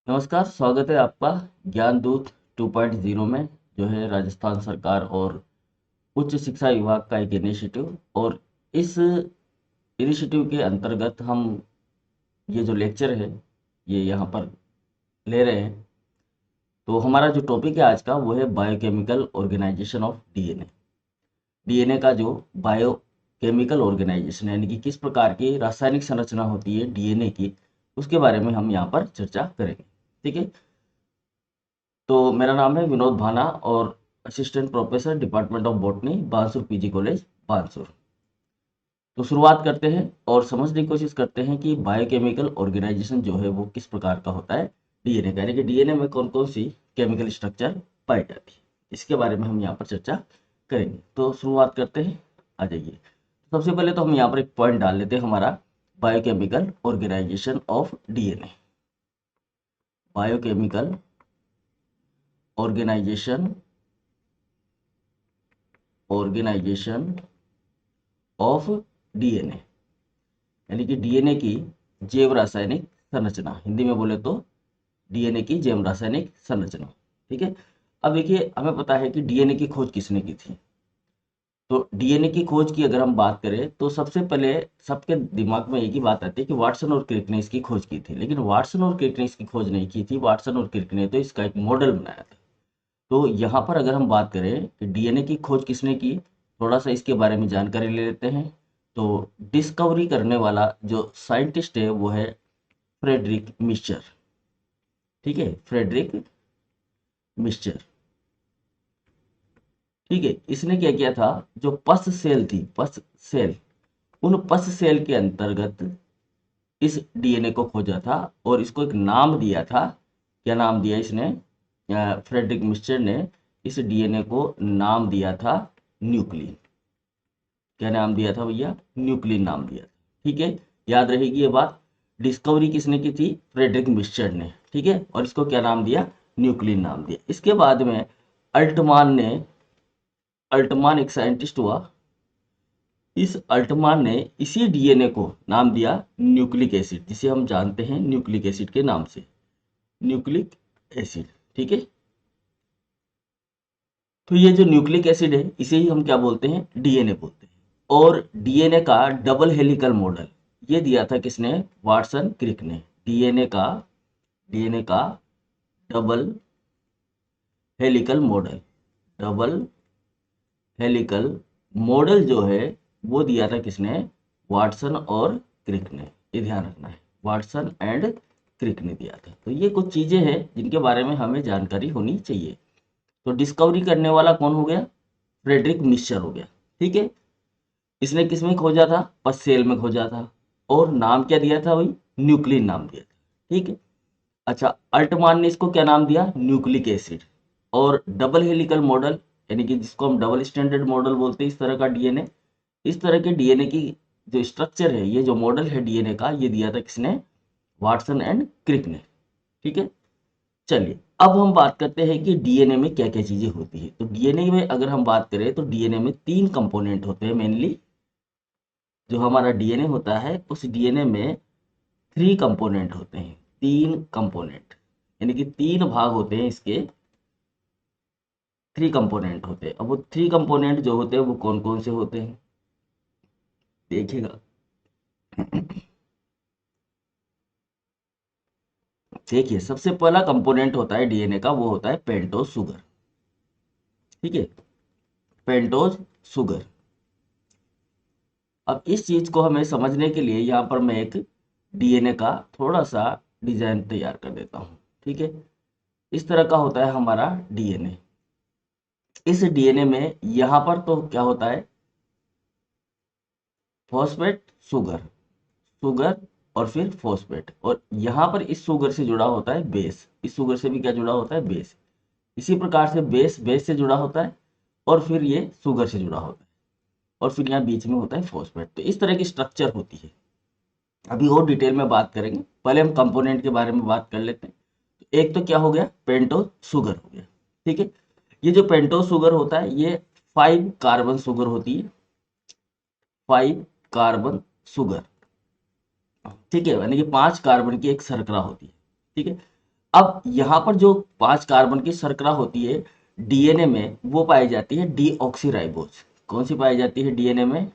नमस्कार, स्वागत है आपका ज्ञान दूत 2.0 में, जो है राजस्थान सरकार और उच्च शिक्षा विभाग का एक इनिशिएटिव। और इस इनिशिएटिव के अंतर्गत हम ये जो लेक्चर है ये यहाँ पर ले रहे हैं। तो हमारा जो टॉपिक है आज का वो है biochemical organisation of DNA. DNA का जो बायोकेमिकल ऑर्गेनाइजेशन यानी कि किस प्रकार की रासायनिक संरचना होती है डीएनए की, उसके बारे में हम यहाँ पर चर्चा करेंगे। ठीक है। तो मेरा नाम है विनोद भाना और assistant professor department of botany, Bansur PG college, Bansur. तो शुरुआत करते हैं और समझने की कोशिश करते हैं कि बायोकेमिकल ऑर्गेनाइजेशन जो है वो किस प्रकार का होता है डीएनए का, यानी कि डीएनए में कौन कौन सी केमिकल स्ट्रक्चर पाई जाती है, इसके बारे में हम यहाँ पर चर्चा करेंगे। तो शुरुआत करते हैं, आ जाइए। सबसे पहले तो हम यहाँ पर एक पॉइंट डाल लेते हैं हमारा, biochemical organisation of DNA. Biochemical organisation organisation of DNA, यानी कि डीएनए की जैव रासायनिक संरचना, हिंदी में बोले तो डीएनए की जैव रासायनिक संरचना। ठीक है। अब देखिए, हमें पता है कि डीएनए की खोज किसने की थी। तो डीएनए की खोज की अगर हम बात करें तो सबसे पहले सबके दिमाग में एक ही बात आती है कि वाटसन और क्रिक ने इसकी खोज की थी, लेकिन वाटसन और क्रिक ने इसकी खोज नहीं की थी। वाटसन और क्रिक ने तो इसका एक मॉडल बनाया था। तो यहाँ पर अगर हम बात करें कि डीएनए की खोज किसने की, थोड़ा सा इसके बारे में जानकारी ले लेते हैं। तो डिस्कवरी करने वाला जो साइंटिस्ट है वो है फ्रेडरिक मिस्चर। ठीक है, फ्रेडरिक मिस्चर। ठीक है, इसने क्या किया था, जो पस सेल थी, पस सेल, उन पस सेल के अंतर्गत इस डीएनए को खोजा था और इसको एक नाम दिया था। क्या नाम दिया इसने, फ्रेडरिक मिस्चर ने इस डीएनए को नाम दिया था न्यूक्लिन। क्या नाम दिया था भैया, न्यूक्लिन नाम दिया था। ठीक है, याद रहेगी ये बात। डिस्कवरी किसने की थी, फ्रेडरिक मिस्चर ने। ठीक है, और इसको क्या नाम दिया, न्यूक्लिन नाम दिया। इसके बाद में अल्टमान ने, अल्टमान एक साइंटिस्ट हुआ, इस अल्टमान ने इसी डीएनए को नाम दिया न्यूक्लिक एसिड, जिसे हम जानते हैं न्यूक्लिक एसिड के नाम से, न्यूक्लिक एसिड। ठीक है। तो ये जो न्यूक्लिक एसिड है इसे ही हम क्या बोलते हैं, डीएनए बोलते हैं। और डीएनए का डबल हेलिकल मॉडल ये दिया था किसने, वाटसन क्रिक ने। डीएनए का double helical model, double helical model जो है वो दिया था किसने, वाटसन और क्रिक ने। ये ध्यान रखना है, वाटसन एंड क्रिक ने दिया था। तो ये कुछ चीजें हैं जिनके बारे में हमें जानकारी होनी चाहिए। तो डिस्कवरी करने वाला कौन हो गया, फ्रेडरिक मिस्चर हो गया। ठीक है, इसने किस में खोजा था, पसेल में खोजा था। और नाम क्या दिया था, वही न्यूक्लिन नाम दिया था। ठीक है। अच्छा, अल्टमान ने इसको क्या नाम दिया, न्यूक्लिक एसिड। और डबल हेलिकल मॉडल, यानी कि जिसको हम डबल स्टैंडर्ड मॉडल बोलते हैं, इस तरह का डीएनए, इस तरह के डीएनए की जो स्ट्रक्चर है, ये जो मॉडल है डीएनए का, ये दिया था किसने, वाटसन एंड क्रिक ने। ठीक है। चलिए, अब हम बात करते हैं कि डीएनए में क्या क्या चीजें होती है। तो डीएनए में अगर हम बात करें तो डीएनए में 3 कंपोनेंट होते हैं मेनली। जो हमारा डीएनए होता है उस डीएनए में 3 कंपोनेंट होते हैं, 3 कंपोनेंट, यानी कि 3 भाग होते हैं इसके, 3 कंपोनेंट होते हैं। अब वो 3 कंपोनेंट जो होते हैं वो कौन कौन से होते हैं, देखिएगा। देखिए, सबसे पहला कंपोनेंट होता है डीएनए का, वो होता है पेंटोज शुगर। ठीक है, पेंटोज शुगर। अब इस चीज को हमें समझने के लिए यहाँ पर मैं एक डीएनए का थोड़ा सा डिजाइन तैयार कर देता हूँ। ठीक है, इस तरह का होता है हमारा डीएनए। इस डीएनए में यहाँ पर तो क्या होता है, फॉस्फेट शुगर, शुगर और फिर फॉस्फेट। और यहाँ पर इस शुगर से जुड़ा होता है बेस, इस शुगर से भी क्या जुड़ा होता है, बेस। इसी प्रकार से बेस बेस से जुड़ा होता है और फिर ये शुगर से जुड़ा होता है और फिर यहाँ बीच में होता है फॉस्फेट। तो इस तरह की स्ट्रक्चर होती है। अभी और डिटेल में बात करेंगे, पहले हम कंपोनेंट के बारे में बात कर लेते हैं। तो एक तो क्या हो गया, पेंटोज शुगर हो गया। ठीक है, ये जो पेंटोज शुगर होता है ये 5 कार्बन शुगर होती है, 5 कार्बन शुगर। ठीक है, यानी कि 5 कार्बन की एक शर्करा होती है। ठीक है, अब यहाँ पर जो 5 कार्बन की शर्करा होती है डीएनए में, वो पाई जाती है डीऑक्सीराइबोज। कौन सी पाई जाती है डीएनए में?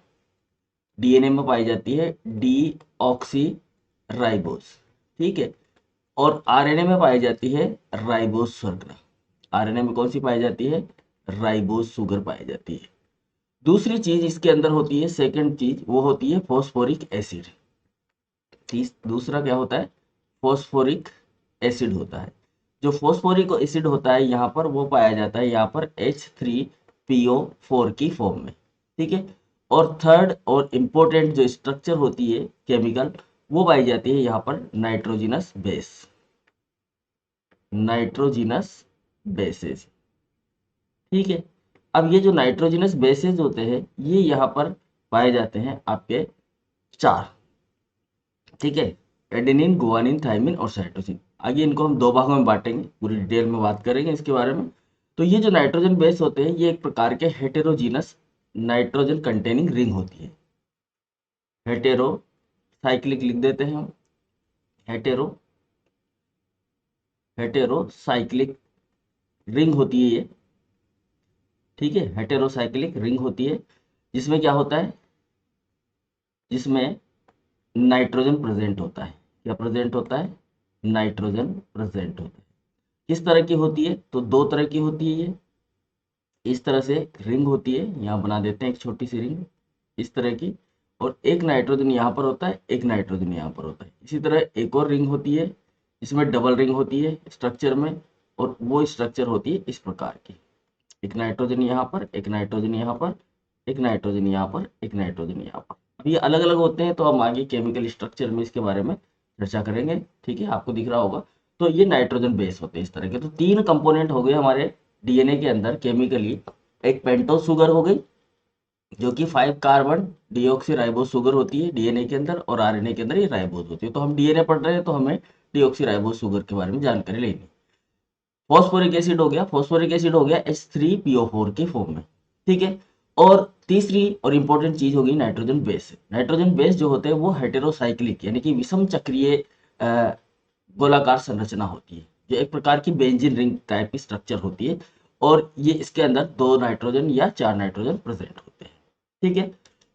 डीएनए में पाई जाती है डीऑक्सीराइबोज, ठीक है। और आरएनए में पाई जाती है राइबोज शर्करा। आरएनए में कौन सी पाई जाती है? राइबोज शुगर पाई जाती है। दूसरी चीज इसके अंदर होती है, सेकंड चीज, वो होती है फॉस्फोरिक एसिड। दूसरा क्या होता है? फॉस्फोरिक एसिड होता है। जो फॉस्फोरिक एसिड होता है यहाँ पर, वो पाया जाता है यहाँ पर H3PO4 की फॉर्म में, ठीक है। और थर्ड और इम्पोर्टेंट जो स्ट्रक्चर होती है केमिकल, वो पाई जाती है यहाँ पर नाइट्रोजिनस बेस। नाइट्रोजिनस बेसेस, ठीक है। अब ये जो नाइट्रोजिनस बेसेस होते हैं, ये यहाँ पर पाए जाते हैं आपके 4, ठीक है। एडेनिन, गुआनिन, थाइमिन और साइटोसिन। आगे इनको हम 2 भागों में बांटेंगे, पूरी डिटेल में बात करेंगे इसके बारे में। तो ये जो नाइट्रोजन बेस होते हैं, ये एक प्रकार के हेटेरोजीनस नाइट्रोजन कंटेनिंग रिंग होती है। हेटेरो साइक्लिक लिख देते हैं हम, हेटेरो हेटेरोसाइक्लिक रिंग होती है ये, ठीक है। हेटेरोसाइक्लिक रिंग होती है, जिसमें क्या होता है? जिसमें नाइट्रोजन प्रेजेंट होता है। क्या प्रेजेंट होता है? नाइट्रोजन प्रेजेंट होता है। किस तरह की होती है? तो 2 तरह की होती है ये। इस तरह से रिंग होती है, यहाँ बना देते हैं एक छोटी सी रिंग इस तरह की, और एक नाइट्रोजन यहाँ पर होता है, एक नाइट्रोजन यहाँ पर होता है। इसी तरह एक और रिंग होती है, इसमें डबल रिंग होती है स्ट्रक्चर में, और वो स्ट्रक्चर होती है इस प्रकार की। एक नाइट्रोजन यहाँ पर, एक नाइट्रोजन यहाँ पर, एक नाइट्रोजन यहाँ पर, एक नाइट्रोजन यहाँ पर। अब ये अलग अलग होते हैं, तो हम आगे केमिकल स्ट्रक्चर में इसके बारे में चर्चा करेंगे, ठीक है। आपको दिख रहा होगा। तो ये नाइट्रोजन बेस होते हैं इस तरह के। तो 3 कंपोनेंट हो गए हमारे डीएनए के अंदर केमिकली। एक पेंटोज शुगर हो गई, जो कि 5 कार्बन डीऑक्सीराइबोज शुगर होती है डीएनए के अंदर, और आरएनए के अंदर ये राइबोज होती है। तो हम डीएनए पढ़ रहे हैं, तो हमें डीऑक्सीराइबोज शुगर के बारे में जानकारी लेनी। फॉस्फोरिक एसिड हो गया, फॉस्फोरिक एसिड हो गया H3PO4 के फॉर्म में, ठीक है। और तीसरी और इंपॉर्टेंट चीज होगी नाइट्रोजन बेस। नाइट्रोजन बेस जो होते हैं वो हेटेरोसाइक्लिक यानी कि विषम चक्रीय गोलाकार संरचना होती है, जो एक प्रकार की बेंजीन रिंग टाइप की स्ट्रक्चर होती है। और ये इसके अंदर 2 नाइट्रोजन या 4 नाइट्रोजन प्रेजेंट होते हैं, ठीक है।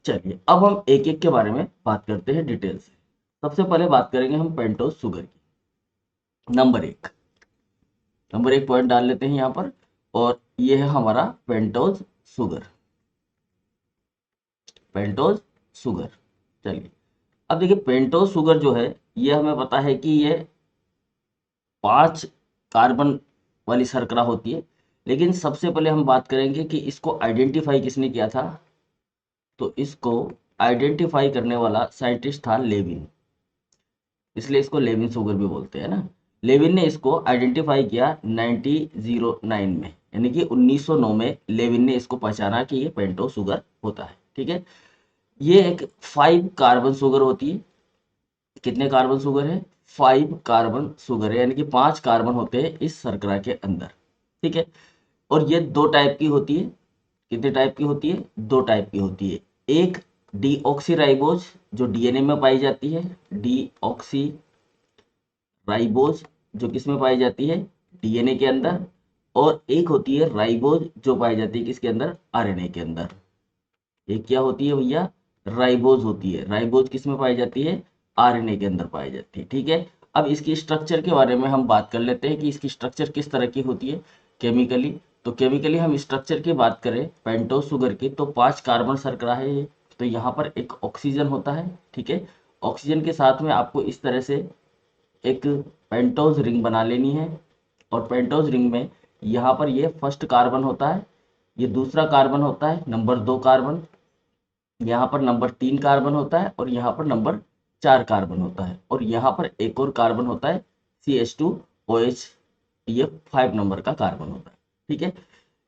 चलिए अब हम एक एक के बारे में बात करते हैं डिटेल से। सबसे पहले बात करेंगे हम पेंटोज शुगर की। नंबर 1 पॉइंट डाल लेते हैं यहाँ पर, और ये है हमारा पेंटोज शुगर। पेंटोज शुगर, चलिए अब देखिए पेंटोज शुगर जो है, ये हमें पता है कि ये 5 कार्बन वाली शर्करा होती है। लेकिन सबसे पहले हम बात करेंगे कि इसको आइडेंटिफाई किसने किया था। तो इसको आइडेंटिफाई करने वाला साइंटिस्ट था लेविन, इसलिए इसको लेविन शुगर भी बोलते हैं ना। लेविन ने इसको आइडेंटिफाई किया 1909 में, यानी कि 1909 में लेविन ने इसको पहचाना कि ये पेंटो शुगर होता है, ठीक है। ये एक 5 कार्बन शुगर होती है। कितने कार्बन शुगर है? 5 कार्बन शुगर है, यानी कि 5 कार्बन होते हैं इस शर्करा के अंदर, ठीक है। और ये 2 टाइप की होती है। कितने टाइप की होती है? 2 टाइप की होती है। एक डीऑक्सीराइबोज जो डीएनए में पाई जाती है, डीऑक्सीराइबोज जो किस में पाई जाती है? डीएनए के अंदर। और एक होती है राइबोज जो पाई जाती है किसके अंदर? आरएनए के अंदर। एक क्या होती है भैया? राइबोज होती है। राइबोज किस में पाई जाती है? आरएनए के अंदर पाई जाती है, ठीक है। अब इसकी स्ट्रक्चर के बारे में हम बात कर लेते हैं कि इसकी स्ट्रक्चर किस तरह की होती है केमिकली। तो केमिकली हम स्ट्रक्चर की बात करें पेंटोज शुगर की, तो 5 कार्बन शर्करा है ये। तो यहाँ पर एक ऑक्सीजन होता है, ठीक है। ऑक्सीजन के साथ में आपको इस तरह से एक पेंटोज रिंग बना लेनी है। और पेंटोज रिंग में यहाँ पर ये फर्स्ट कार्बन होता है, ये दूसरा कार्बन होता है, नंबर 2 कार्बन, यहाँ पर नंबर 3 कार्बन होता है, और यहाँ पर नंबर 4 कार्बन होता है, और यहाँ पर एक और कार्बन होता है CH2OH, ये 5 नंबर का कार्बन होता है, ठीक है।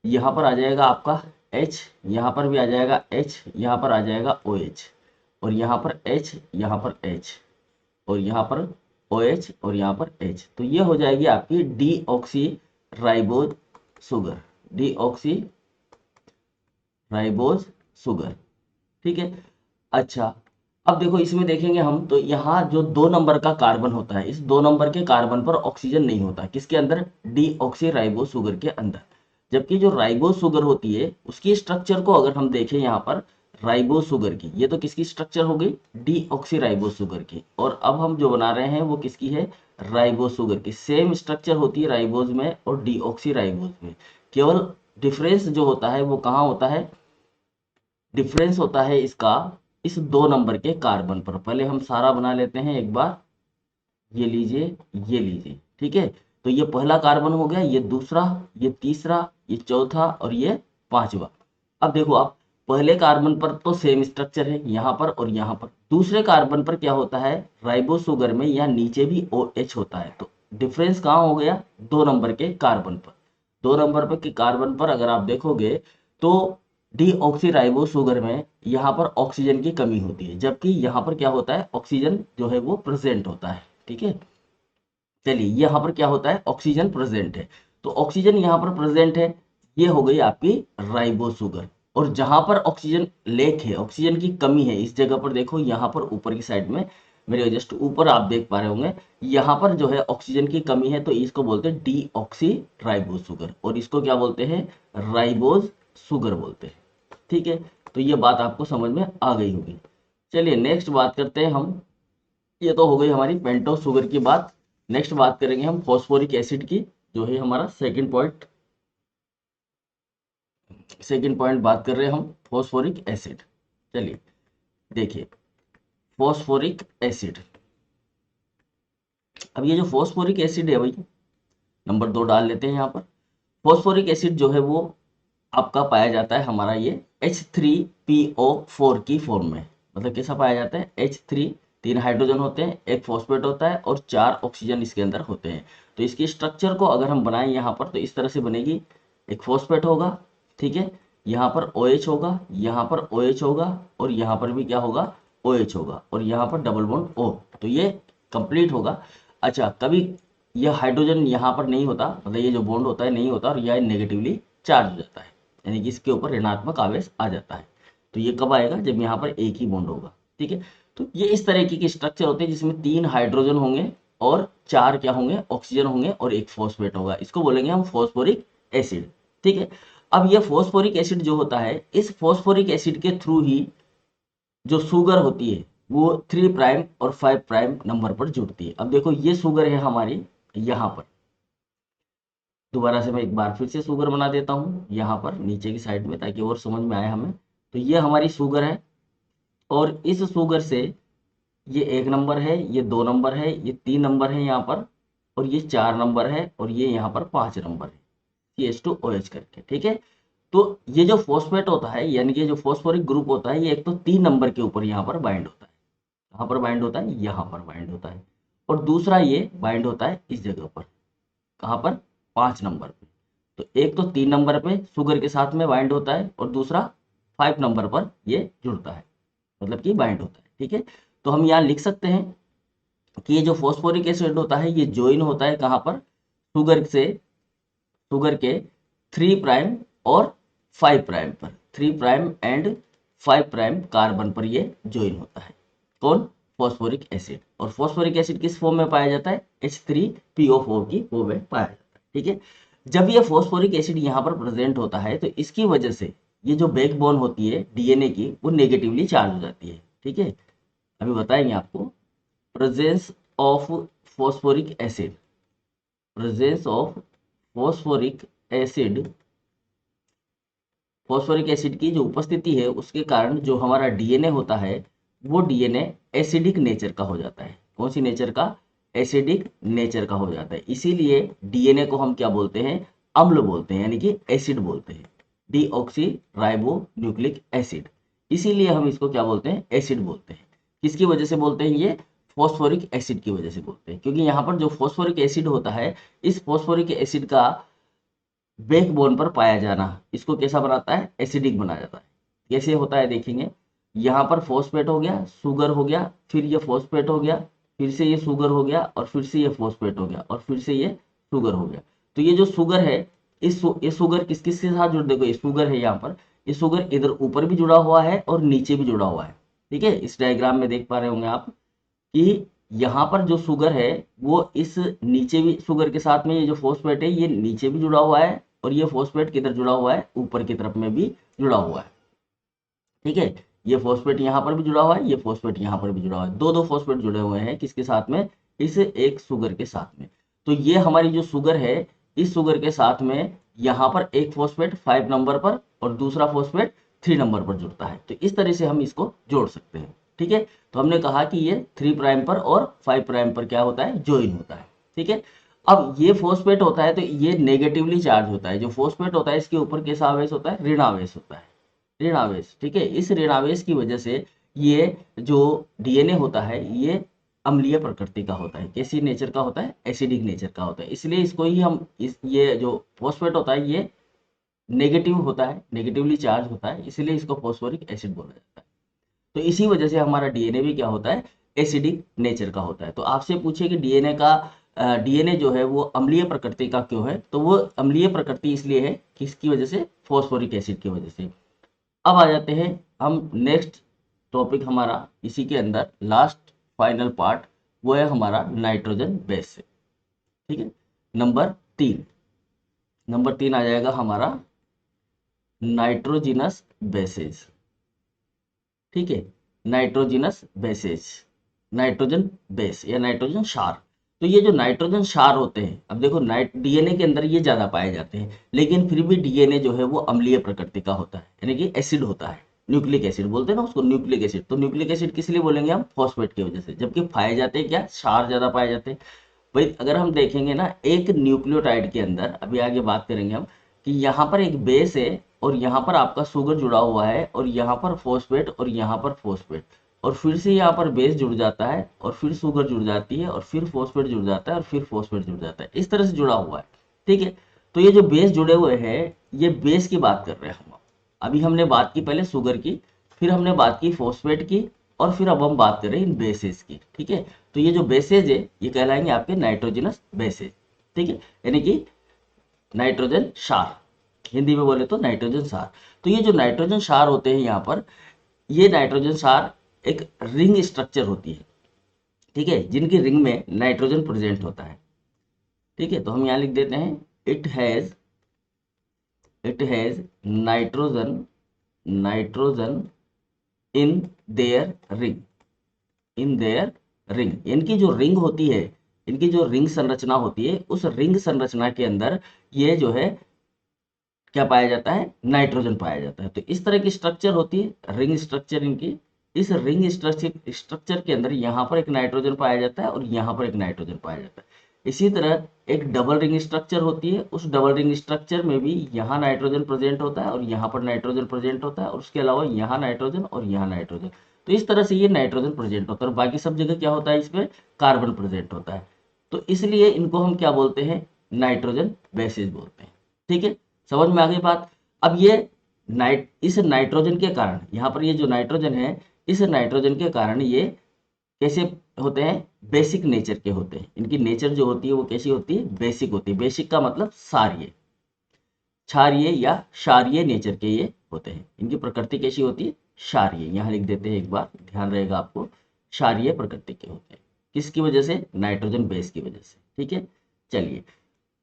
यहाँ पर आ जाएगा आपका H, यहाँ पर भी आ जाएगा H, यहाँ पर आ जाएगा OH, और यहाँ पर H, यहाँ पर H, और यहाँ पर OH, और यहाँ पर H। तो ये हो जाएगी आपकी deoxy ribose sugar, deoxy ribose sugar, ठीक है। अच्छा, अब देखो इसमें देखेंगे हम तो यहाँ जो 2 नंबर का कार्बन होता है, इस 2 नंबर के कार्बन पर ऑक्सीजन नहीं होता, किसके अंदर, डीऑक्सी राइबोस शुगर के अंदर। जबकि जो राइबोस शुगर होती है उसकी स्ट्रक्चर को अगर हम देखें यहाँ पर, राइबोस शुगर की, ये तो किसकी स्ट्रक्चर हो गई, डीऑक्सी राइबोस शुगर की, और अब हम जो बना रहे हैं वो किसकी है, राइबोस शुगर की। सेम स्ट्रक्चर होती है राइबोस में और डीऑक्सी राइबोस में, केवल डिफरेंस जो होता है वो कहाँ होता है, डिफरेंस होता है इसका इस 2 नंबर के कार्बन पर। पहले हम सारा बना लेते हैं एक बार, ये लीजिए, ये लीजिए, ठीक है। तो ये पहला कार्बन हो गया, ये दूसरा, ये तीसरा, ये चौथा और ये पांचवा। अब देखो आप, पहले कार्बन पर तो सेम स्ट्रक्चर है यहाँ पर और यहाँ पर, दूसरे कार्बन पर क्या होता है, राइबोस शुगर में यहाँ नीचे भी OH होता है। तो डिफरेंस कहाँ हो गया, 2 नंबर के कार्बन पर। 2 नंबर पर के कार्बन पर अगर आप देखोगे तो डीऑक्सीराइबोस शुगर में यहाँ पर ऑक्सीजन की कमी होती है, जबकि यहाँ पर क्या होता है, ऑक्सीजन जो है वो प्रेजेंट होता है, ठीक है। चलिए यहाँ पर क्या होता है, ऑक्सीजन प्रेजेंट है, तो ऑक्सीजन यहाँ पर प्रेजेंट है, ये हो गई आपकी राइबोस शुगर। और जहां पर ऑक्सीजन लेक है, ऑक्सीजन की कमी है, इस जगह पर देखो, यहाँ पर ऊपर की साइड में, मेरे जस्ट ऊपर आप देख पा रहे होंगे, यहाँ पर जो है ऑक्सीजन की कमी है, तो इसको बोलते हैं डीऑक्सी राइबोस शुगर, और इसको क्या बोलते हैं, राइबोस शुगर बोलते हैं, ठीक है। तो ये बात आपको समझ में आ गई होगी। चलिए नेक्स्ट बात करते हैं हम, ये तो हो गई हमारी पेंटोस शुगर की बात। नेक्स्ट बात करेंगे हम फॉस्फोरिक एसिड की, जो है हमारा सेकंड पॉइंट। सेकंड पॉइंट बात कर रहे हैं हम फॉस्फोरिक एसिड। चलिए देखिए, फॉस्फोरिक एसिड, अब ये जो फॉस्फोरिक एसिड है भाई, नंबर 2 डाल लेते हैं यहाँ पर। फॉस्फोरिक एसिड जो है वो आपका पाया जाता है हमारा ये H3PO4 की फॉर्म में। मतलब कैसा पाया जाता है, H3, 3 हाइड्रोजन होते हैं, एक फॉस्फेट होता है और 4 ऑक्सीजन इसके अंदर होते हैं। तो इसकी स्ट्रक्चर को अगर हम बनाएं यहाँ पर तो इस तरह से बनेगी, एक फॉस्फेट होगा, ठीक है, यहाँ पर OH होगा, यहाँ पर OH होगा और यहाँ पर भी क्या होगा, OH होगा, और यहाँ पर डबल बॉन्ड O। तो ये कंप्लीट होगा। अच्छा, कभी यह हाइड्रोजन यहाँ पर नहीं होता, मतलब ये जो बॉन्ड होता है नहीं होता, और यह नेगेटिवली चार्ज हो जाता है, यानी कि इसके ऊपर ऋणात्मक आवेश आ जाता है। तो ये कब आएगा, जब यहाँ पर एक ही बॉन्ड होगा, ठीक है। तो ये इस तरह की स्ट्रक्चर होते हैं जिसमें 3 हाइड्रोजन होंगे और 4 क्या होंगे, ऑक्सीजन होंगे और एक फॉस्फेट होगा। इसको बोलेंगे हम फॉस्फोरिक एसिड, ठीक है। अब ये फॉस्फोरिक एसिड जो होता है, इस फॉस्फोरिक एसिड के थ्रू ही जो शुगर होती है वो 3 प्राइम और 5 प्राइम नंबर पर जुड़ती है। अब देखो ये शुगर है हमारी यहाँ पर, दोबारा से मैं एक बार फिर से शुगर बना देता हूँ यहाँ पर नीचे की साइड में, ताकि और समझ में आए हमें। तो ये हमारी शुगर है, और इस शुगर से ये 1 नंबर है, ये 2 नंबर है, ये 3 नंबर है यहाँ पर, और ये 4 नंबर है, और ये यहाँ पर 5 नंबर है, CH2OH करके, ठीक है। तो ये जो फॉस्फेट होता है, यानी कि जो फॉस्फोरिक ग्रुप होता है, ये एक तो 3 नंबर के ऊपर यहाँ पर बाइंड होता है। कहाँ पर बाइंड होता है, यहाँ पर बाइंड होता है। और दूसरा ये बाइंड होता है इस जगह पर, कहाँ पर, 5 नंबर पे। तो एक तो 3 नंबर पे शुगर के साथ में बाइंड होता है, और दूसरा 5 नंबर पर ये जुड़ता है, मतलब कि बाइंड होता है, ठीक है। तो हम यहाँ लिख सकते हैं कि ये जो फॉस्फोरिक एसिड होता है ये ज्वाइन होता है कहाँ पर, शुगर से, शुगर के 3 प्राइम और 5 प्राइम पर, 3 प्राइम एंड 5 प्राइम कार्बन पर ये ज्वाइन होता है। कौन, फॉस्फोरिक एसिड। और फॉस्फोरिक एसिड किस फॉर्म में पाया जाता है, H3PO4 की फॉर्म में पाया जाता है, ठीक है। जब ये फॉस्फोरिक एसिड यहाँ पर प्रेजेंट होता है तो इसकी वजह से ये जो बैकबोन होती है DNA की, वो नेगेटिवली चार्ज हो जाती है, ठीक है। अभी बताएंगे आपको, presence of phosphoric acid, presence of phosphoric acid, phosphoric acid की जो उपस्थिति है उसके कारण जो हमारा DNA होता है वो DNA एसिडिक नेचर का हो जाता है। कौन सी नेचर का, एसिडिक नेचर का हो जाता है। इसीलिए DNA को हम क्या बोलते हैं, अम्ल बोलते हैं, यानी कि एसिड बोलते हैं, डीऑक्सी राइबो न्यूक्लिक एसिड। इसीलिए हम इसको क्या बोलते हैं, एसिड बोलते हैं। किसकी वजह से बोलते हैं, ये फॉस्फोरिक एसिड की वजह से बोलते हैं, क्योंकि यहाँ पर जो फॉस्फोरिक एसिड होता है, इस फॉस्फोरिक एसिड का बैकबोन पर पाया जाना इसको कैसा बनाता है, एसिडिक बना जाता है। कैसे होता है देखेंगे, यहाँ पर फॉस्फेट हो गया, शुगर हो गया, फिर ये फॉस्फेट हो गया, फिर से ये शुगर हो गया, और फिर से ये फॉस्फेट हो गया, और फिर से ये शुगर हो गया। तो ये जो शुगर है, ये शुगर किस किस के साथ जुड़, देखो ये शुगर है यहाँ पर, ये शुगर इधर ऊपर भी जुड़ा हुआ है और नीचे भी जुड़ा हुआ है, ठीक है, इस डायग्राम में देख पा रहे होंगे आप कि यहाँ पर जो शुगर है वो इस नीचे भी शुगर के साथ में ये जो फॉस्फेट है ये नीचे भी जुड़ा हुआ है और ये फॉस्फेट किधर जुड़ा हुआ है, ऊपर की तरफ में भी जुड़ा हुआ है। ठीक है, ये फॉस्फेट यहाँ पर भी जुड़ा हुआ है, ये फॉस्फेट यहाँ पर भी जुड़ा हुआ है, दो दो फॉस्फेट जुड़े हुए हैं किसके साथ में, इस एक शुगर के साथ में। तो ये हमारी जो शुगर है इस शुगर के साथ में यहाँ पर एक फॉस्फेट 5 नंबर पर और दूसरा फॉस्फेट 3 नंबर पर जुड़ता है। तो इस तरह से हम इसको जोड़ सकते हैं। ठीक है, तो हमने कहा कि ये 3 प्राइम पर और 5 प्राइम पर क्या होता है, ज्वाइन होता है। ठीक है, अब ये फॉस्फेट होता है तो ये नेगेटिवली चार्ज होता है। जो फॉस्फेट होता है इसके ऊपर कैसा आवेश होता है, ऋणावेश होता है, ऋणावेश। ठीक है, इस ऋणावेश की वजह से ये जो डीएनए होता है ये अम्लीय प्रकृति का होता है। कैसी नेचर का होता है, एसिडिक नेचर का होता है। इसलिए इसको ही हम ये जो फॉस्फेट होता है ये नेगेटिव होता है, नेगेटिवली चार्ज होता है, इसलिए इसको फॉस्फोरिक एसिड बोला जाता है। तो इसी वजह से हमारा डीएनए भी क्या होता है, एसिडिक नेचर का होता है। तो आपसे पूछे कि डीएनए जो है वो अम्लीय प्रकृति का क्यों है, तो वो अम्लीय प्रकृति इसलिए है किसकी वजह से, फॉस्फोरिक एसिड की वजह से। अब आ जाते हैं हम नेक्स्ट टॉपिक, हमारा इसी के अंदर लास्ट फाइनल पार्ट वो है हमारा नाइट्रोजन बेस से। ठीक है, नंबर 3 आ जाएगा हमारा नाइट्रोजिनस बेसेस। ठीक है, नाइट्रोजिनस बेसेस, नाइट्रोजन बेस या नाइट्रोजन क्षार। तो ये जो नाइट्रोजन क्षार होते हैं, अब देखो डीएनए के अंदर ये ज्यादा पाए जाते हैं, लेकिन फिर भी डीएनए जो है वो अम्लीय प्रकृति का होता है, यानी कि एसिड होता है। न्यूक्लिक एसिड बोलते हैं ना उसको, न्यूक्लिक एसिड। तो न्यूक्लिक एसिड किस लिए बोलेंगे हम, फॉस्फेट की वजह से। जबकि पाए जाते हैं क्या, क्षार ज्यादा पाए जाते हैं। भाई अगर हम देखेंगे ना एक न्यूक्लियोटाइड के अंदर, अभी आगे बात करेंगे हम, कि यहाँ पर एक बेस है और यहाँ पर आपका शुगर जुड़ा हुआ है और यहाँ पर फॉस्फेट और यहाँ पर फॉस्फेट, और फिर से यहाँ पर बेस जुड़ जाता है और फिर शुगर जुड़ जाती है और फिर फॉस्फेट जुड़ जाता है और फिर फॉस्फेट जुड़ जाता है, इस तरह से जुड़ा हुआ है। ठीक है, तो ये जो बेस जुड़े हुए हैं ये बेस की बात कर रहे हैं हम। अभी हमने बात की पहले शुगर की, फिर हमने बात की फॉस्फेट की, और फिर अब हम बात कर रहे हैं इन बेसेस की। ठीक है, तो ये जो बेसेज है ये कहलाएंगे आपके नाइट्रोजनस बेसेज। ठीक है, यानी कि नाइट्रोजन क्षार, हिंदी में बोले तो नाइट्रोजन क्षार। तो ये जो नाइट्रोजन क्षार होते हैं यहाँ पर, ये नाइट्रोजन क्षार एक रिंग स्ट्रक्चर होती है। ठीक है, जिनकी रिंग में नाइट्रोजन प्रेजेंट होता है। ठीक है, तो हम यहाँ लिख देते हैं it has nitrogen in their ring. इनकी जो रिंग होती है, इनकी जो रिंग संरचना होती है, उस रिंग संरचना के अंदर ये जो है क्या पाया जाता है, नाइट्रोजन पाया जाता है। तो इस तरह की स्ट्रक्चर होती है रिंग स्ट्रक्चर इनकी। इस रिंग स्ट्रक्चर के अंदर यहाँ पर एक नाइट्रोजन पाया जाता है और यहाँ पर एक नाइट्रोजन पाया जाता है। इसी तरह एक डबल रिंग स्ट्रक्चर होती है, उस डबल रिंग स्ट्रक्चर में भी यहाँ नाइट्रोजन प्रेजेंट होता है और यहाँ पर नाइट्रोजन प्रेजेंट होता है, और उसके अलावा यहाँ नाइट्रोजन और यहाँ नाइट्रोजन। तो इस तरह से ये नाइट्रोजन प्रेजेंट होता है और बाकी सब जगह क्या होता है, इसमें कार्बन प्रेजेंट होता है। तो इसलिए इनको हम क्या बोलते हैं, नाइट्रोजन बेसेस बोलते हैं। ठीक है, समझ में आ गई बात। अब ये इस नाइट्रोजन के कारण, यहाँ पर ये जो नाइट्रोजन है, इस नाइट्रोजन के कारण ये कैसे होते हैं, बेसिक नेचर के होते हैं। इनकी नेचर जो होती है वो कैसी होती है, बेसिक होती है। बेसिक का मतलब सारीय, क्षारीय या क्षारीय नेचर के ये होते हैं। इनकी प्रकृति कैसी होती है, क्षारीय। यहाँ लिख देते हैं एक बार, ध्यान रहेगा आपको, क्षारीय प्रकृति के होते हैं। किसकी वजह से, नाइट्रोजन बेस की वजह से। ठीक है, चलिए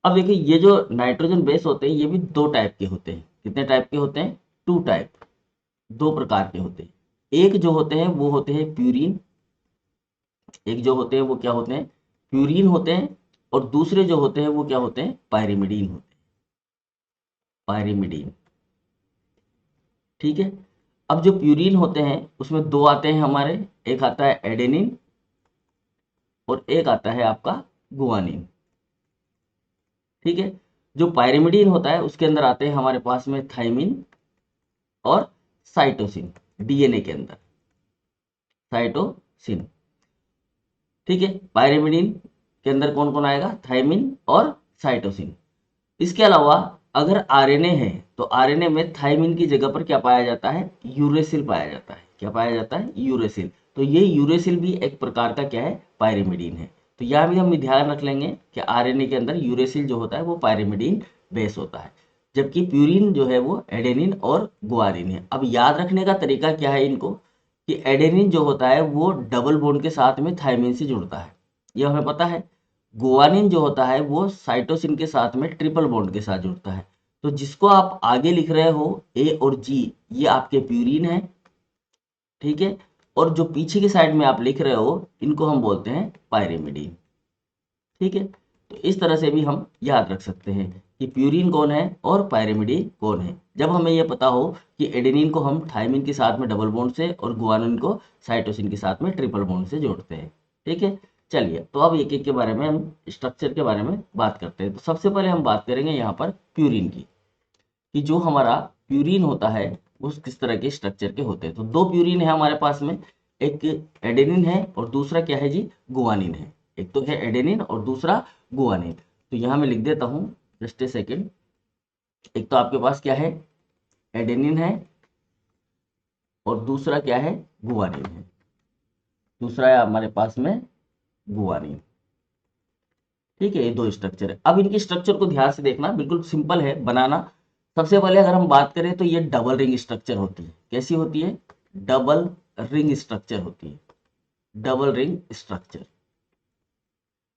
अब देखिए ये जो नाइट्रोजन बेस होते हैं ये भी दो टाइप के होते हैं। कितने टाइप के होते हैं, 2 टाइप, 2 प्रकार के होते हैं। एक जो होते हैं वो होते हैं प्यूरिन, एक जो होते हैं वो क्या होते हैं, प्यूरिन होते हैं, और दूसरे जो होते हैं वो क्या होते हैं, पायरिमिडीन होते हैं, पायरिमिडीन। ठीक है, अब जो प्यूरिन होते हैं उसमें 2 आते हैं हमारे, एक आता है एडेनिन और एक आता है आपका गुआनिन। ठीक है, जो पायरिमिडीन होता है उसके अंदर आते हैं हमारे पास में थाइमिन और साइटोसिन, डीएनए के अंदर साइटोसिन। ठीक है, पायरिमिडीन के अंदर कौन कौन आएगा, थाइमिन और साइटोसिन। इसके अलावा अगर आरएनए है तो आरएनए में थाइमिन की जगह पर क्या पाया जाता है, यूरेसिल पाया जाता है। क्या पाया जाता है, यूरेसिल। तो ये यूरेसिल भी एक प्रकार का क्या है, पायरिमिडीन है। तो यहाँ भी हम ध्यान रख लेंगे कि आरएनए के अंदर यूरेसिल जो होता है वो पायरिमिडीन बेस होता है, जबकि प्यूरिन जो है वो एडेनिन और गुआनिन है। अब याद रखने का तरीका क्या है इनको, कि एडेनिन जो होता है वो डबल बॉन्ड के साथ में थायमिन से जुड़ता है, ये हमें पता है। गुआनिन जो होता है वो साइटोसिन के साथ में ट्रिपल बॉन्ड के साथ जुड़ता है। तो जिसको आप आगे लिख रहे हो ए और जी, ये आपके प्यूरिन है, ठीक है। और जो पीछे की साइड में आप लिख रहे हो इनको हम बोलते हैं पायरिमिडीन, ठीक है। तो इस तरह से भी हम याद रख सकते हैं कि प्यूरिन कौन है और पायरिमिडीन कौन है, जब हमें यह पता हो कि एडेनिन को हम थायमिन के साथ में डबल बॉन्ड से और गुआनिन को साइटोसिन के साथ में ट्रिपल बॉन्ड से जोड़ते हैं, ठीक है। चलिए, तो अब एक एक के बारे में हम स्ट्रक्चर के बारे में बात करते हैं। तो सबसे पहले हम बात करेंगे यहाँ पर प्यूरिन की, कि जो हमारा प्यूरिन होता है वो किस तरह के स्ट्रक्चर के होते हैं। तो दो प्यूरिन है हमारे पास में, एक एडेनिन है और दूसरा क्या है जी, गुआनिन है। एक तो है एडेनिन और दूसरा गुआनिन। तो यहाँ मैं लिख देता हूँ, जस्ट ए सेकेंड। एक तो आपके पास क्या है, एडेनिन है और दूसरा क्या है, गुआनिन है। दूसरा है हमारे पास में गुआनिन, ठीक है। ये दो स्ट्रक्चर है। अब इनकी स्ट्रक्चर को ध्यान से देखना, बिल्कुल सिंपल है बनाना। सबसे पहले अगर हम बात करें तो ये डबल रिंग स्ट्रक्चर होती है। कैसी होती है, डबल रिंग स्ट्रक्चर होती है, डबल रिंग स्ट्रक्चर।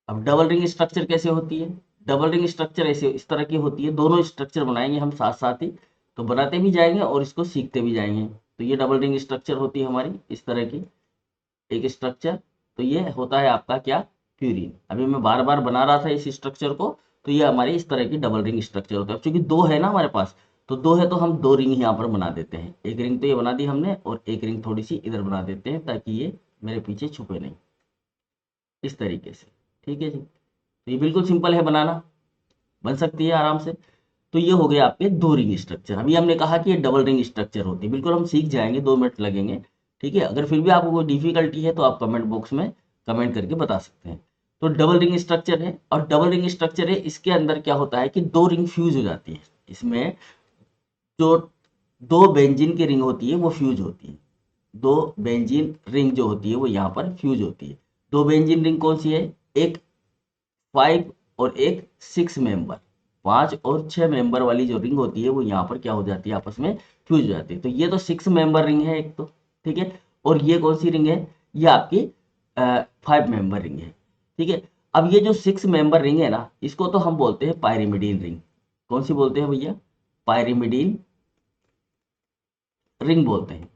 अब डबल रिंग स्ट्रक्चर कैसे होती है, डबल रिंग स्ट्रक्चर ऐसे इस तरह की होती है। दोनों स्ट्रक्चर बनाएंगे हम साथ साथ ही, तो बनाते भी जाएंगे और इसको सीखते भी जाएंगे। तो ये डबल रिंग स्ट्रक्चर होती है हमारी इस तरह की एक स्ट्रक्चर। तो ये होता है आपका क्या, प्यूरिन। अभी मैं बार बार बना रहा था इस स्ट्रक्चर को, तो ये हमारी इस तरह की डबल रिंग स्ट्रक्चर होता है। क्योंकि दो है ना हमारे पास, तो दो है तो हम दो रिंग यहाँ पर बना देते हैं। एक रिंग तो ये बना दी हमने और एक रिंग थोड़ी सी इधर बना देते हैं ताकि ये मेरे पीछे छुपे नहीं, इस तरीके से, ठीक है जी। तो ये बिल्कुल सिंपल है बनाना, बन सकती है आराम से। तो ये हो गया आपके दो रिंग स्ट्रक्चर। अभी हमने कहा कि ये डबल रिंग स्ट्रक्चर होती है, बिल्कुल हम सीख जाएंगे, 2 मिनट लगेंगे, ठीक है। अगर फिर भी आपको कोई डिफिकल्टी है तो आप कमेंट बॉक्स में कमेंट करके बता सकते हैं। तो डबल रिंग स्ट्रक्चर है, और डबल रिंग स्ट्रक्चर है, इसके अंदर क्या होता है कि दो रिंग फ्यूज हो जाती है। इसमें जो दो बेंजीन की रिंग होती है वो फ्यूज होती है। दो बेंजीन रिंग जो होती है वो यहाँ पर फ्यूज होती है। दो बेंजीन रिंग कौन सी है, एक 5 और एक 6 मेंबर, 5 और 6 मेंबर वाली जो रिंग होती है वो यहाँ पर क्या हो जाती है, आपस में फ्यूज हो जाती है। तो ये तो 6 मेंबर रिंग है एक तो, ठीक है। और ये कौन सी रिंग है, ये आपकी 5 मेंबर रिंग है, ठीक है। अब ये जो 6 मेंबर रिंग है ना, इसको तो हम बोलते हैं पायरिमिडीन रिंग। कौन सी बोलते हैं भैया, पायरिमिडीन रिंग बोलते हैं,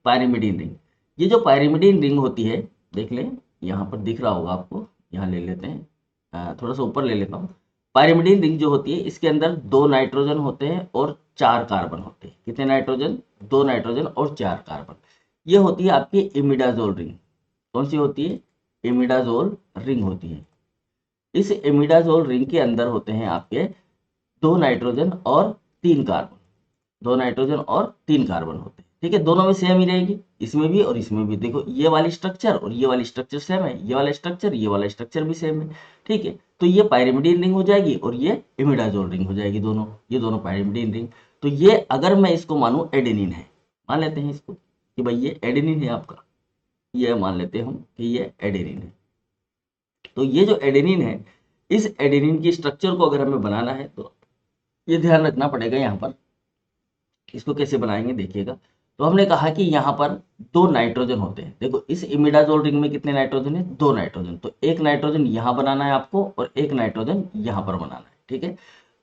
पायरिमिडीन रिंग। ये जो पायरिमिडीन रिंग होती है, देख लें यहाँ पर दिख रहा होगा आपको, यहाँ ले लेते हैं, थोड़ा सा ऊपर ले लेता हूँ। पायरिमिडीन रिंग जो होती है इसके अंदर 2 नाइट्रोजन होते हैं और 4 कार्बन होते हैं। कितने नाइट्रोजन, 2 नाइट्रोजन और 4 कार्बन। ये होती है आपकी इमिडाजोल रिंग। कौन सी होती है, इमिडाजोल रिंग होती है। इस इमिडाजोल रिंग के अंदर होते हैं आपके 2 नाइट्रोजन और 3 कार्बन। 2 नाइट्रोजन और 3 कार्बन होते हैं, ठीक है। दोनों में सेम ही रहेगी, इसमें भी और इसमें भी। देखो ये वाली स्ट्रक्चर और ये वाली स्ट्रक्चर सेम है, ये वाला स्ट्रक्चर ये वाला स्ट्रक्चर भी सेम है, ठीक है। तो ये पायरिमिडीन रिंग हो जाएगी और ये इमिडाजोल रिंग हो जाएगी, दोनों, ये दोनों पायरिमिडीन रिंग। तो ये अगर मैं इसको मानूं एडेनिन है, मान लेते हैं इसको कि भाई ये एडेनिन है आपका, ये मान लेते हैं हम कि ये एडेनिन है। तो ये जो एडेनिन है, इस एडेनिन की स्ट्रक्चर को अगर हमें बनाना है तो ये ध्यान रखना पड़ेगा यहाँ पर। इसको कैसे बनाएंगे देखिएगा। तो हमने कहा कि यहाँ पर 2 नाइट्रोजन होते हैं। देखो इस इमिडाजोल रिंग में कितने नाइट्रोजन है, 2 नाइट्रोजन। तो एक नाइट्रोजन यहाँ बनाना है आपको और एक नाइट्रोजन यहाँ पर बनाना है, ठीक है।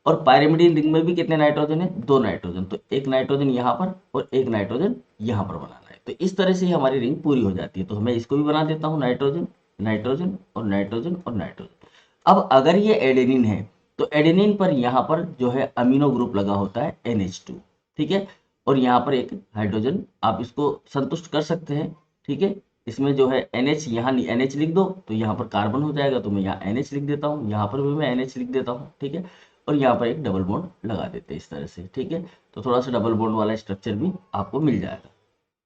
और पायरिमिडीन रिंग में भी कितने नाइट्रोजन है, 2 नाइट्रोजन। तो एक नाइट्रोजन यहाँ पर और एक नाइट्रोजन यहाँ पर बनाना है। तो इस तरह से ही हमारी रिंग पूरी हो जाती है। तो मैं इसको भी बना देता हूँ, नाइट्रोजन, नाइट्रोजन और नाइट्रोजन और नाइट्रोजन। अब अगर ये एडेनिन है तो एडेनिन पर यहाँ पर जो है अमीनो ग्रुप लगा होता है NH2, ठीक है। और यहाँ पर एक हाइड्रोजन, आप इसको संतुष्ट कर सकते हैं, ठीक है। इसमें जो है NH, यहाँ NH लिख दो तो यहाँ पर कार्बन हो जाएगा, तो मैं यहाँ NH लिख देता हूँ, यहाँ पर भी मैं NH लिख देता हूँ, ठीक है। और यहाँ पर एक डबल बॉन्ड लगा देते हैं इस तरह से, ठीक है। तो थोड़ा सा डबल बॉन्ड वाला स्ट्रक्चर भी आपको मिल जाएगा,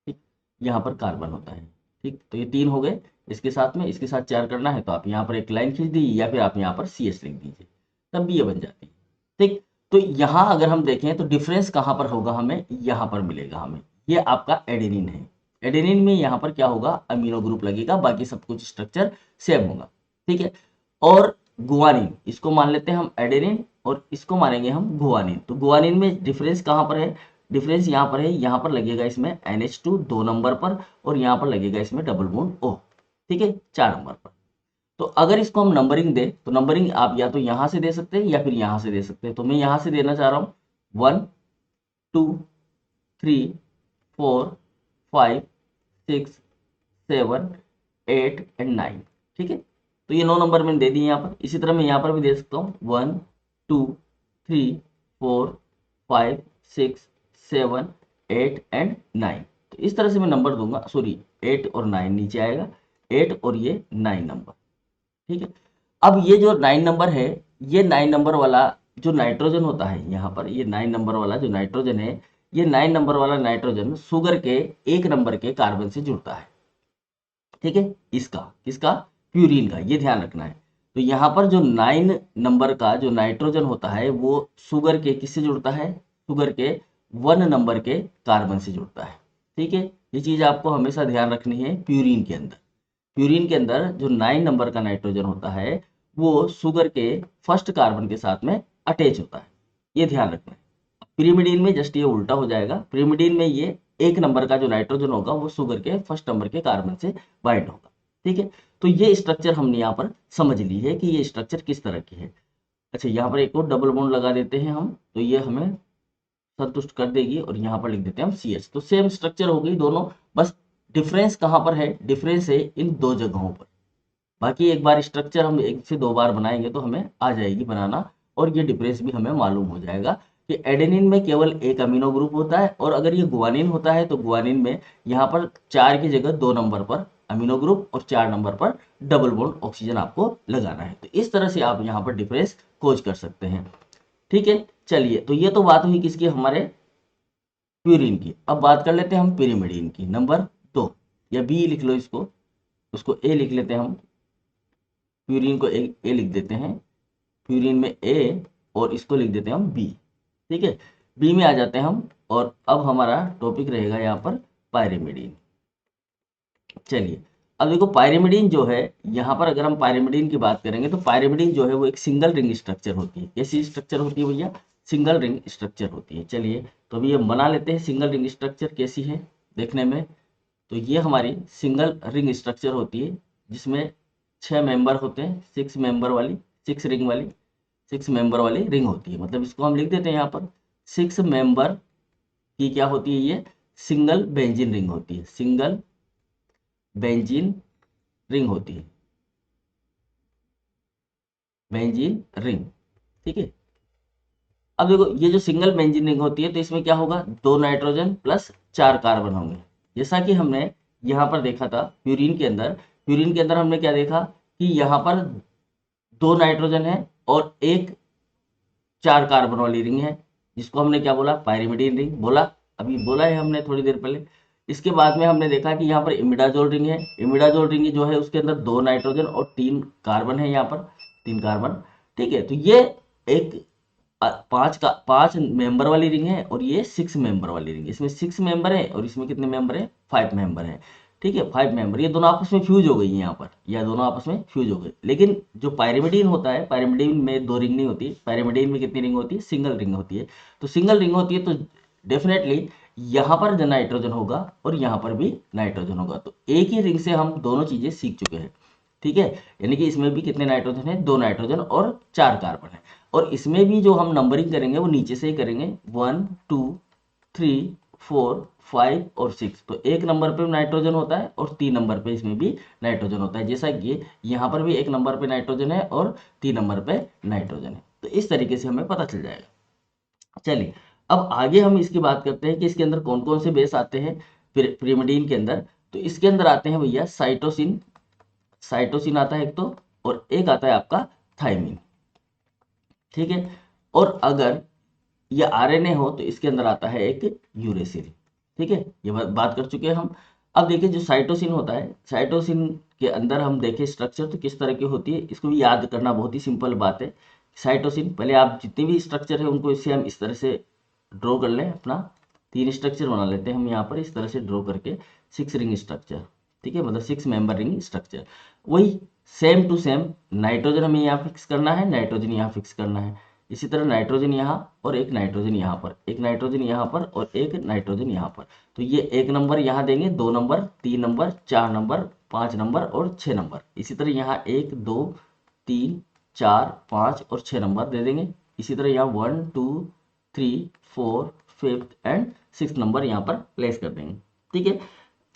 ठीक। यहाँ पर कार्बन होता है, ठीक। तो ये 3 हो गए। इसके साथ में इसके साथ 4 करना है तो आप यहाँ पर एक लाइन खींच दीजिए या फिर आप यहाँ पर CS लिख दीजिए, तब भी ये बन जाती है, ठीक। तो यहाँ अगर हम देखें तो डिफरेंस कहाँ पर होगा, हमें यहाँ पर मिलेगा हमें। ये आपका एडेनिन है, एडेनिन में यहाँ पर क्या होगा, अमीनो ग्रुप लगेगा, बाकी सब कुछ स्ट्रक्चर सेम होगा, ठीक है। और गुआनिन, इसको मान लेते हैं हम एडेनिन और इसको मानेंगे हम गुआनिन। तो गुआनिन में डिफरेंस कहाँ पर है, डिफरेंस यहाँ पर है, यहाँ पर लगेगा इसमें NH2 2 नंबर पर और यहाँ पर लगेगा इसमें डबल बॉन्ड O, ठीक है, 4 नंबर पर। तो अगर इसको हम नंबरिंग दें तो नंबरिंग आप या तो यहाँ से दे सकते हैं या फिर यहाँ से दे सकते हैं। तो मैं यहाँ से देना चाह रहा हूँ 1 2 3 4 5 6 7 8 एंड 9, ठीक है। तो ये 9 नंबर मैंने दे दिए यहाँ पर। इसी तरह मैं यहाँ पर भी दे सकता हूँ 1 2 3 4 5 6 7 8 एंड 9। तो इस तरह से मैं नंबर दूंगा, सॉरी 8 और 9 नीचे आएगा, 8 और ये 9 नंबर, ठीक है। अब ये जो 9 नंबर है, ये 9 नंबर वाला जो नाइट्रोजन होता है यहाँ पर, ये 9 नंबर वाला जो नाइट्रोजन है, ये 9 नंबर वाला नाइट्रोजन शुगर के 1 नंबर के कार्बन से जुड़ता है, ठीक है। इसका किसका, प्यूरिन का, ये ध्यान रखना है। तो यहाँ पर जो 9 नंबर का जो नाइट्रोजन होता है वो शुगर के किससे जुड़ता है, शुगर के 1 नंबर के कार्बन से जुड़ता है, ठीक है। ये चीज आपको हमेशा ध्यान रखनी है। प्यूरिन के अंदर, प्यूरिन के अंदर जो 9 नंबर का नाइट्रोजन होता है वो शुगर के फर्स्ट कार्बन के साथ में अटैच होता है, ये ध्यान रखना है। पिरिमिडीन में जस्ट ये उल्टा हो जाएगा। पिरिमिडीन में ये 1 नंबर का जो नाइट्रोजन होगा वो शुगर के फर्स्ट नंबर के कार्बन से बाइंड होगा, ठीक है। तो ये स्ट्रक्चर हमने यहाँ पर समझ ली है कि ये स्ट्रक्चर किस तरह की है। अच्छा, यहाँ पर एक और डबल बॉन्ड लगा देते हैं हम, तो ये हमें संतुष्ट कर देगी और यहाँ पर लिख देते हैं हम CH। तो सेम स्ट्रक्चर हो गई दोनों, बस डिफरेंस कहाँ पर है, डिफरेंस है इन 2 जगहों पर। बाकी एक बार स्ट्रक्चर हम 1 से 2 बार बनाएंगे तो हमें आ जाएगी बनाना, और ये डिफरेंस भी हमें मालूम हो जाएगा कि एडेनिन में केवल एक अमीनो ग्रुप होता है, और अगर ये गुआनिन होता है तो गुआनिन में यहाँ पर 4 की जगह 2 नंबर पर अमीनो ग्रुप और 4 नंबर पर डबल बॉन्ड ऑक्सीजन आपको लगाना है। तो इस तरह से आप यहाँ पर डिफरेंस खोज कर सकते हैं, ठीक है। चलिए, तो ये तो बात हुई किसकी, हमारे प्यूरिन की। अब बात कर लेते हैं हम पिरिमिडीन की, नंबर 2, या बी लिख लो इसको, उसको ए लिख लेते हैं हम, प्यूरिन को ए लिख देते हैं, प्यूरिन में ए, और इसको लिख देते हैं हम बी, ठीक है। बी में आ जाते हैं हम, और अब हमारा टॉपिक रहेगा यहाँ पर पायरिमिडीन। चलिए, अब देखो पायरिमिडीन जो है, यहाँ पर अगर हम पायरिमिडीन की बात करेंगे तो पायरिमिडीन जो है वो एक सिंगल रिंग स्ट्रक्चर होती है। कैसी स्ट्रक्चर होती है भैया, सिंगल रिंग स्ट्रक्चर होती है। चलिए, तो अभी ये बना लेते हैं सिंगल रिंग स्ट्रक्चर कैसी है देखने में। तो ये हमारी सिंगल रिंग स्ट्रक्चर होती है जिसमें 6 मेंबर होते हैं, 6 मेंबर वाली, 6 रिंग वाली, 6 मेंबर वाली रिंग होती है। मतलब इसको हम लिख देते हैं यहाँ पर 6 मेंबर की क्या होती है, ये सिंगल बेंजीन रिंग होती है, सिंगल बेंजीन रिंग होती है, बेंजीन रिंग, ठीक है। अब देखो, ये जो सिंगल बेंजीन रिंग होती है तो इसमें क्या होगा, 2 नाइट्रोजन प्लस 4 कार्बन होंगे। जैसा कि हमने यहाँ पर देखा था प्यूरिन के अंदर, प्यूरिन के अंदर हमने क्या देखा कि यहाँ पर 2 नाइट्रोजन है और एक 4 कार्बन वाली रिंग है, जिसको हमने क्या बोला, पायरिमिडीन रिंग बोला, अभी बोला है हमने थोड़ी देर पहले। इसके बाद में हमने देखा कि यहाँ पर इमिडाजोल रिंग है। इमिडाजोल रिंग जो है उसके अंदर 2 नाइट्रोजन और 3 कार्बन है, यहाँ पर 3 कार्बन, ठीक है। तो ये एक 5 मेंबर वाली रिंग है और ये 6 मेंबर वाली रिंग है। इसमें 6 मेंबर है और इसमें कितने मेंबर है, 5 मेंबर है, ठीक है, 5 मेंबर। ये दोनों आपस में फ्यूज हो गई है यहाँ पर, या दोनों आपस में फ्यूज हो गए। लेकिन जो पायरिमिडीन होता है, पायरिमिडीन में 2 रिंग नहीं होती, पायरिमिडीन में कितनी रिंग होती है, सिंगल रिंग होती है। तो सिंगल रिंग होती है तो डेफिनेटली यहाँ पर जो नाइट्रोजन होगा और यहाँ पर भी नाइट्रोजन होगा। तो एक ही रिंग से हम दोनों चीजें सीख चुके हैं, ठीक है। यानी कि इसमें भी कितने नाइट्रोजन है, 2 नाइट्रोजन और 4 कार्बन है। और इसमें भी जो हम नंबरिंग करेंगे वो नीचे से ही करेंगे, 1 2 3 4 5 और 6। तो 1 नंबर पे नाइट्रोजन होता है और 3 नंबर पे इसमें भी नाइट्रोजन होता है। जैसा कि यहाँ पर भी 1 नंबर पे नाइट्रोजन है और 3 नंबर पे नाइट्रोजन है। तो इस तरीके से हमें पता चल जाएगा। चलिए, अब आगे हम इसकी बात करते हैं कि इसके अंदर कौन कौन से बेस आते हैं पिरिमिडीन के अंदर। तो इसके अंदर आते हैं भैया साइटोसिन, साइटोसिन आता है एक तो, और एक आता है आपका थाइमिन, ठीक है। और अगर ये आरएनए हो तो इसके अंदर आता है एक यूरेसिल, ठीक है। ये बात कर चुके हैं हम। अब देखिए जो साइटोसिन होता है, साइटोसिन के अंदर हम देखें स्ट्रक्चर तो किस तरह की होती है, इसको भी याद करना बहुत ही सिंपल बात है। साइटोसिन, पहले आप जितने भी स्ट्रक्चर है उनको इससे हम इस तरह से ड्रॉ कर लें, अपना 3 स्ट्रक्चर बना लेते हैं हम यहाँ पर इस तरह से ड्रॉ करके, 6 रिंग स्ट्रक्चर, ठीक है, मतलब 6 मेंबर रिंग स्ट्रक्चर। वही सेम टू सेम नाइट्रोजन हमें यहाँ फिक्स करना है, नाइट्रोजन यहाँ फिक्स करना है, इसी तरह नाइट्रोजन यहाँ और एक नाइट्रोजन यहाँ पर, एक नाइट्रोजन यहाँ पर और एक नाइट्रोजन यहाँ पर। तो ये 1 नंबर यहाँ देंगे, 2 नंबर, 3 नंबर, 4 नंबर, 5 नंबर और 6 नंबर। इसी तरह यहाँ 1 2 3 4 5 और 6 नंबर दे देंगे। इसी तरह यहाँ 1 2 3 4 5th एंड 6th नंबर यहाँ पर प्लेस कर देंगे। ठीक है,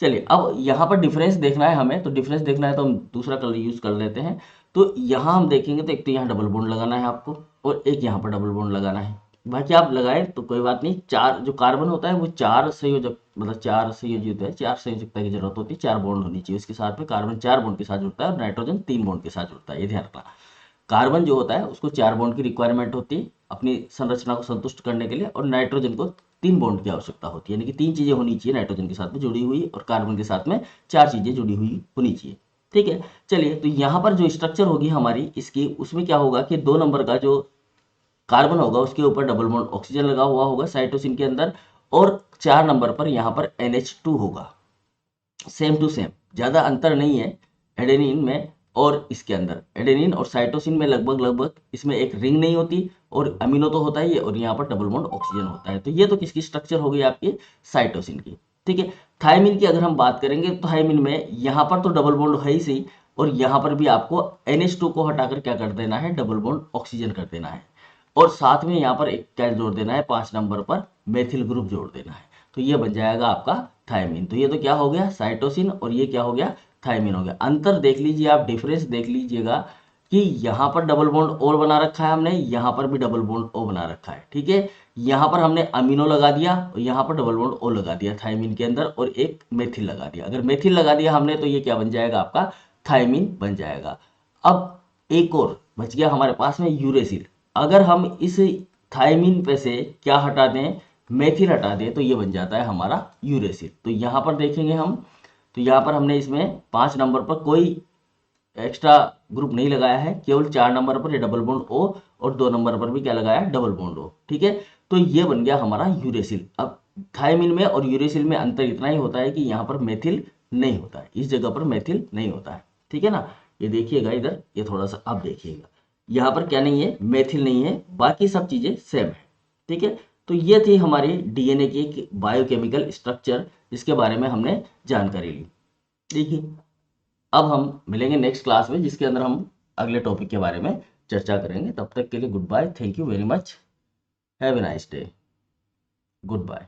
चलिए अब यहाँ पर डिफरेंस देखना है हमें, तो डिफरेंस देखना है तो हम दूसरा कलर यूज कर लेते हैं। तो यहाँ हम देखेंगे तो एक तो यहाँ डबल बॉन्ड लगाना है आपको और एक यहाँ पर डबल बॉन्ड लगाना है। बाकी आप लगाए तो कोई बात नहीं, चार जो कार्बन होता है वो 4 संयोजक, मतलब 4 संयोजी होता है, 4 संयोजकता की जरूरत होती है, 4 बॉन्ड होनी चाहिए उसके साथ में। कार्बन 4 बॉन्ड के साथ जुड़ता है और नाइट्रोजन 3 बॉन्ड के साथ जुड़ता है, ये ध्यान रखना। कार्बन जो होता है उसको 4 बॉन्ड की रिक्वायरमेंट होती है अपनी संरचना को संतुष्ट करने के लिए, और नाइट्रोजन को 3 बॉन्ड की आवश्यकता होती है, यानी कि 3 चीजें होनी चाहिए नाइट्रोजन के साथ में जुड़ी हुई और कार्बन के साथ में 4 चीजें जुड़ी हुई होनी चाहिए। ठीक है, चलिए तो यहाँ पर जो स्ट्रक्चर होगी हमारी इसकी, उसमें क्या होगा कि 2 नंबर का जो कार्बन होगा उसके ऊपर डबल बॉन्ड ऑक्सीजन लगा हुआ होगा साइटोसिन के अंदर, और 4 नंबर पर यहाँ पर NH2 होगा, सेम टू सेम, ज्यादा अंतर नहीं है एडेनिन में और इसके अंदर। एडेनिन और साइटोसिन में लगभग लगभग इसमें एक रिंग नहीं होती, और अमीनो तो होता ही है और यहाँ पर डबल बॉन्ड ऑक्सीजन होता है। तो ये तो किसकी स्ट्रक्चर हो गई आपकी, साइटोसिन की। ठीक है, थायमिन की अगर हम बात करेंगे तो थायमिन में यहाँ पर तो डबल बॉन्ड है ही सही, और यहाँ पर भी आपको NH2 को हटाकर क्या कर देना है, डबल बॉन्ड ऑक्सीजन कर देना है, और साथ में यहाँ पर एक क्या जोड़ देना है, 5 नंबर पर मेथिल ग्रुप जोड़ देना है। तो ये बन जाएगा आपका थायमिन। तो ये तो क्या हो गया, साइटोसिन, और ये क्या हो गया, थायमिन हो गया। अंतर देख लीजिए आप, डिफरेंस देख लीजिएगा कि यहाँ पर डबल बॉन्ड और बना रखा है हमने, यहाँ पर भी डबल बॉन्ड ओ बना रखा है। ठीक है, यहाँ पर हमने अमीनो लगा दिया और यहाँ पर डबल बॉन्ड ओ लगा दिया थायमिन के अंदर, और एक मेथिल लगा दिया। अगर मेथिल लगा दिया हमने तो ये क्या बन जाएगा, आपका थायमिन बन जाएगा। अब एक और बच गया हमारे पास में, यूरेसिल। अगर हम इस थायमिन पे से क्या हटा दें, मेथिल हटा दें, तो ये बन जाता है हमारा यूरेसिल। तो यहाँ पर देखेंगे हम, तो यहाँ पर हमने इसमें 5 नंबर पर कोई एक्स्ट्रा ग्रुप नहीं लगाया है, केवल 4 नंबर पर ये डबल बॉन्ड ओ, और 2 नंबर पर भी क्या लगाया, डबल बॉन्ड ओ। ठीक है, तो ये बन गया हमारा यूरेसिल। अब थायमिन में और यूरेसिल में अंतर इतना ही होता है कि यहाँ पर मेथिल नहीं होता है, इस जगह पर मेथिल नहीं होता है। ठीक है ना, ये देखिएगा इधर, ये थोड़ा सा आप देखिएगा, यहाँ पर क्या नहीं है, मेथिल नहीं है, बाकी सब चीजें सेम है। ठीक है, तो ये थी हमारी डीएनए की एक बायोकेमिकल स्ट्रक्चर, जिसके बारे में हमने जानकारी ली। देखिए अब हम मिलेंगे नेक्स्ट क्लास में, जिसके अंदर हम अगले टॉपिक के बारे में चर्चा करेंगे। तब तक के लिए goodbye, thank you very much, have a nice day, good bye.